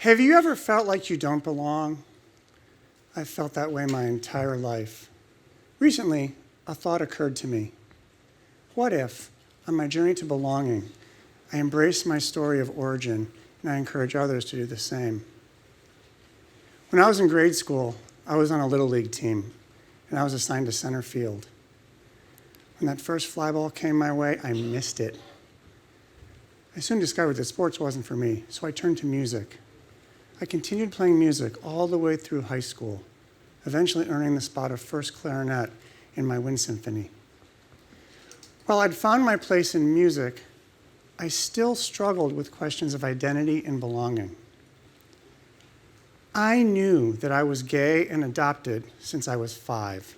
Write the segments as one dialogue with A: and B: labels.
A: Have you ever felt like you don't belong? I've felt that way my entire life. Recently, a thought occurred to me. What if, on my journey to belonging, I embrace my story of origin and I encourage others to do the same? When I was in grade school, I was on a Little League team, and I was assigned to center field. When that first fly ball came my way, I missed it. I soon discovered that sports wasn't for me, so I turned to music. I continued playing music all the way through high school, eventually earning the spot of first clarinet in my wind symphony. While I'd found my place in music, I still struggled with questions of identity and belonging. I knew that I was gay and adopted since I was 5.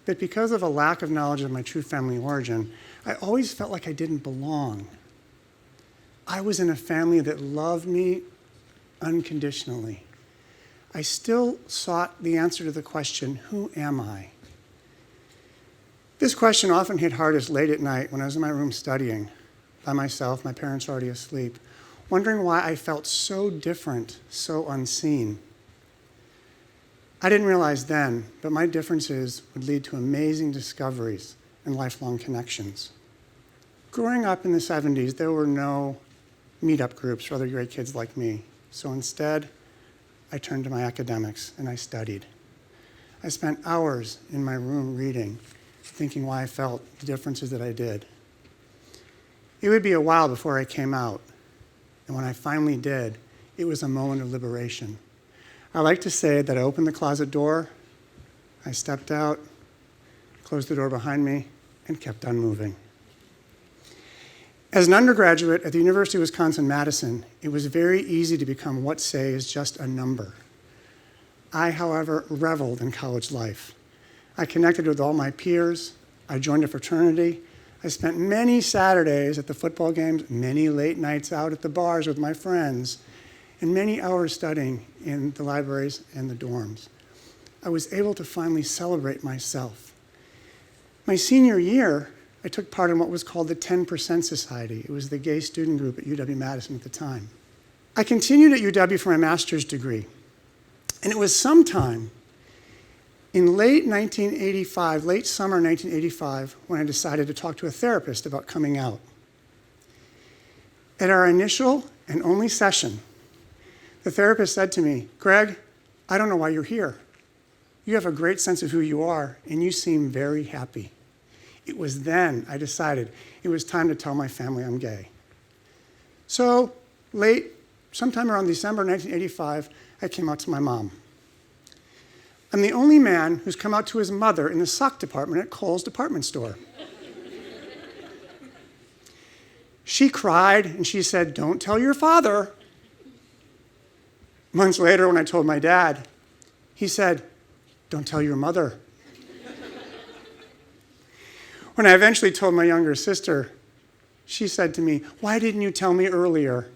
A: But because of a lack of knowledge of my true family origin, I always felt like I didn't belong. I was in a family that loved me unconditionally. I still sought the answer to the question, who am I? This question often hit hardest late at night when I was in my room studying by myself, my parents already asleep, wondering why I felt so different, so unseen. I didn't realize then, but my differences would lead to amazing discoveries and lifelong connections. Growing up in the 70s, there were no meetup groups for other great kids like me. So instead, I turned to my academics and I studied. I spent hours in my room reading, thinking why I felt the differences that I did. It would be a while before I came out. And when I finally did, it was a moment of liberation. I like to say that I opened the closet door, I stepped out, closed the door behind me, and kept on moving. As an undergraduate at the University of Wisconsin-Madison, it was very easy to become what say is just a number. I, however, reveled in college life. I connected with all my peers, I joined a fraternity, I spent many Saturdays at the football games, many late nights out at the bars with my friends, and many hours studying in the libraries and the dorms. I was able to finally celebrate myself. My senior year, I took part in what was called the 10% Society. It was the gay student group at UW-Madison at the time. I continued at UW for my master's degree, and it was sometime in late summer 1985, when I decided to talk to a therapist about coming out. At our initial and only session, the therapist said to me, "Greg, I don't know why you're here. You have a great sense of who you are, and you seem very happy." It was then I decided it was time to tell my family I'm gay. So sometime around December 1985, I came out to my mom. I'm the only man who's come out to his mother in the sock department at Kohl's department store. She cried and she said, "Don't tell your father." Months later, when I told my dad, he said, "Don't tell your mother." When I eventually told my younger sister, she said to me, "Why didn't you tell me earlier?"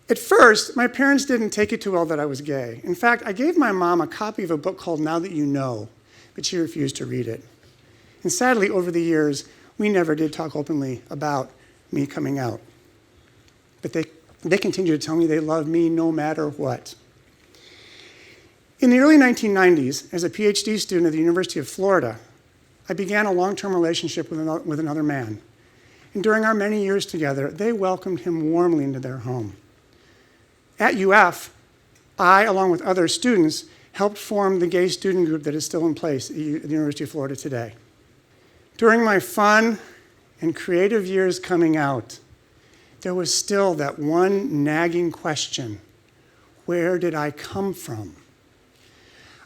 A: At first, my parents didn't take it too well that I was gay. In fact, I gave my mom a copy of a book called Now That You Know, but she refused to read it. And sadly, over the years, we never did talk openly about me coming out. But they continue to tell me they love me no matter what. In the early 1990s, as a PhD student at the University of Florida, I began a long-term relationship with another man. And during our many years together, they welcomed him warmly into their home. At UF, I, along with other students, helped form the gay student group that is still in place at the University of Florida today. During my fun and creative years coming out, there was still that one nagging question: where did I come from?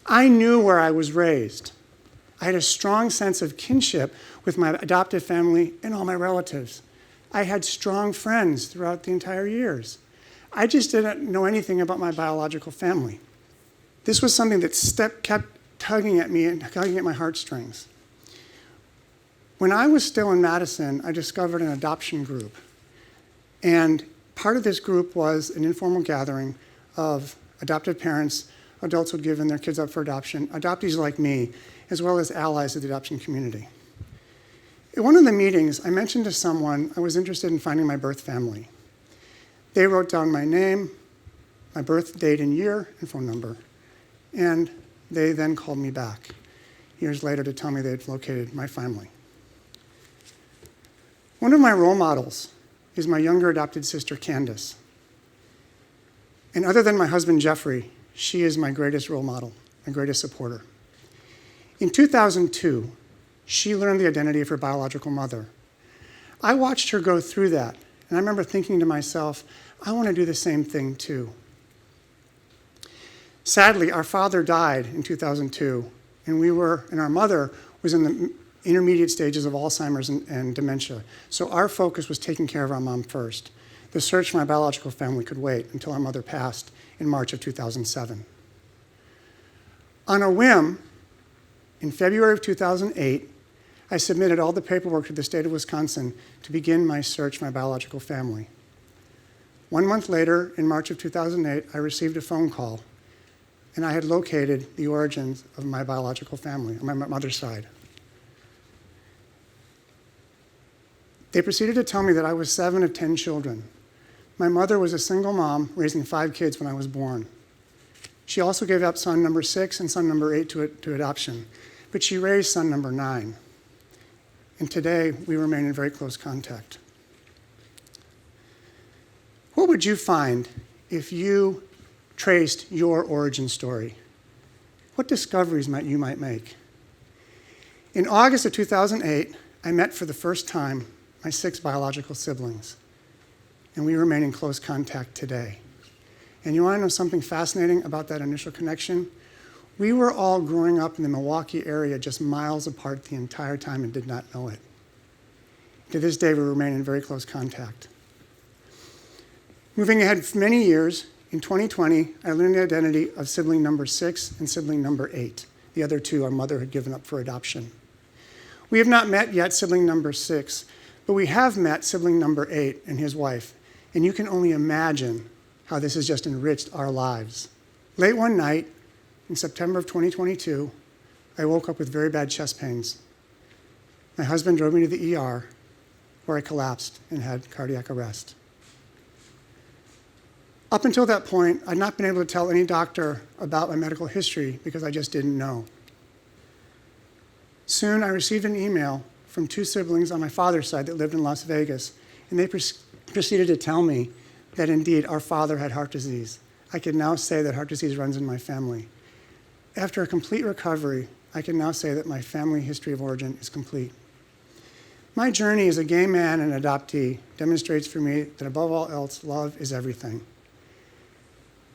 A: I knew where I was raised. I had a strong sense of kinship with my adoptive family and all my relatives. I had strong friends throughout the entire years. I just didn't know anything about my biological family. This was something that kept tugging at me and tugging at my heartstrings. When I was still in Madison, I discovered an adoption group. And part of this group was an informal gathering of adoptive parents, adults who had given their kids up for adoption, adoptees like me, as well as allies of the adoption community. At one of the meetings, I mentioned to someone I was interested in finding my birth family. They wrote down my name, my birth date and year, and phone number. And they then called me back years later to tell me they'd located my family. One of my role models is my younger adopted sister, Candace. And other than my husband, Jeffrey, she is my greatest role model, my greatest supporter. In 2002, she learned the identity of her biological mother. I watched her go through that, and I remember thinking to myself, I want to do the same thing too. Sadly, our father died in 2002, and our mother was in the intermediate stages of Alzheimer's and dementia. So our focus was taking care of our mom first. The search for my biological family could wait until our mother passed in March of 2007. On a whim, in February of 2008, I submitted all the paperwork to the state of Wisconsin to begin my search for my biological family. 1 month later, in March of 2008, I received a phone call, and I had located the origins of my biological family on my mother's side. They proceeded to tell me that I was 7 of 10 children. My mother was a single mom raising 5 kids when I was born. She also gave up son number 6 and son number 8 to adoption, but she raised son number 9. And today, we remain in very close contact. What would you find if you traced your origin story? What discoveries you might make? In August of 2008, I met for the first time my 6 biological siblings, and we remain in close contact today. And you want to know something fascinating about that initial connection? We were all growing up in the Milwaukee area just miles apart the entire time and did not know it. To this day, we remain in very close contact. Moving ahead many years, in 2020, I learned the identity of sibling number 6 and sibling number 8. The other 2 our mother had given up for adoption. We have not met yet sibling number 6, but we have met sibling number 8 and his wife, and you can only imagine how this has just enriched our lives. Late one night, in September of 2022, I woke up with very bad chest pains. My husband drove me to the ER, where I collapsed and had cardiac arrest. Up until that point, I'd not been able to tell any doctor about my medical history because I just didn't know. Soon, I received an email from 2 siblings on my father's side that lived in Las Vegas, and they proceeded to tell me that indeed our father had heart disease. I could now say that heart disease runs in my family. After a complete recovery, I can now say that my family history of origin is complete. My journey as a gay man and adoptee demonstrates for me that above all else, love is everything.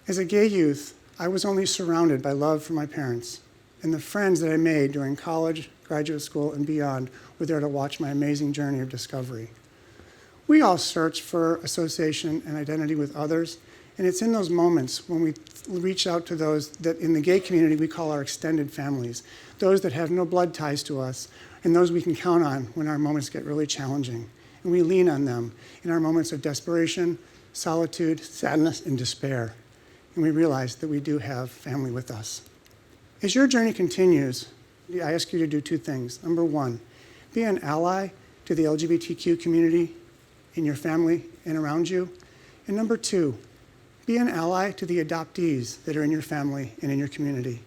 A: As a gay youth, I was only surrounded by love from my parents, and the friends that I made during college, graduate school, and beyond were there to watch my amazing journey of discovery. We all search for association and identity with others, and it's in those moments when we reach out to those that in the gay community we call our extended families, those that have no blood ties to us, and those we can count on when our moments get really challenging. And we lean on them in our moments of desperation, solitude, sadness, and despair. And we realize that we do have family with us. As your journey continues, I ask you to do 2 things. Number 1, be an ally to the LGBTQ community in your family and around you. And number 2, be an ally to the adoptees that are in your family and in your community.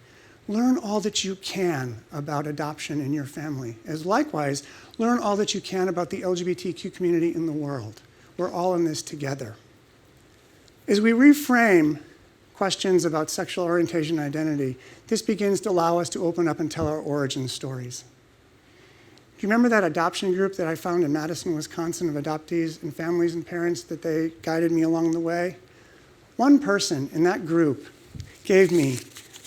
A: Learn all that you can about adoption in your family. As likewise, learn all that you can about the LGBTQ community in the world. We're all in this together. As we reframe questions about sexual orientation and identity, this begins to allow us to open up and tell our origin stories. Do you remember that adoption group that I found in Madison, Wisconsin, of adoptees and families and parents that they guided me along the way? One person in that group gave me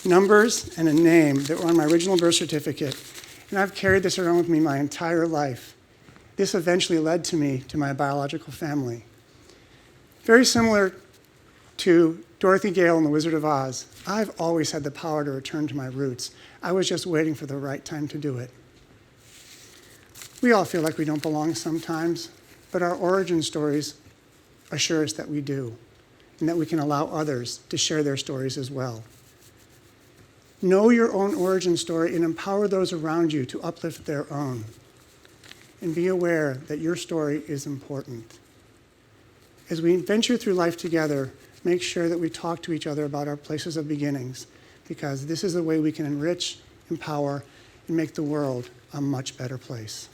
A: numbers and a name that were on my original birth certificate, and I've carried this around with me my entire life. This eventually led to me to my biological family. Very similar to Dorothy Gale in The Wizard of Oz, I've always had the power to return to my roots. I was just waiting for the right time to do it. We all feel like we don't belong sometimes, but our origin stories assure us that we do, and that we can allow others to share their stories as well. Know your own origin story and empower those around you to uplift their own. And be aware that your story is important. as we venture through life together, make sure that we talk to each other about our places of beginnings, because this is the way we can enrich, empower, and make the world a much better place.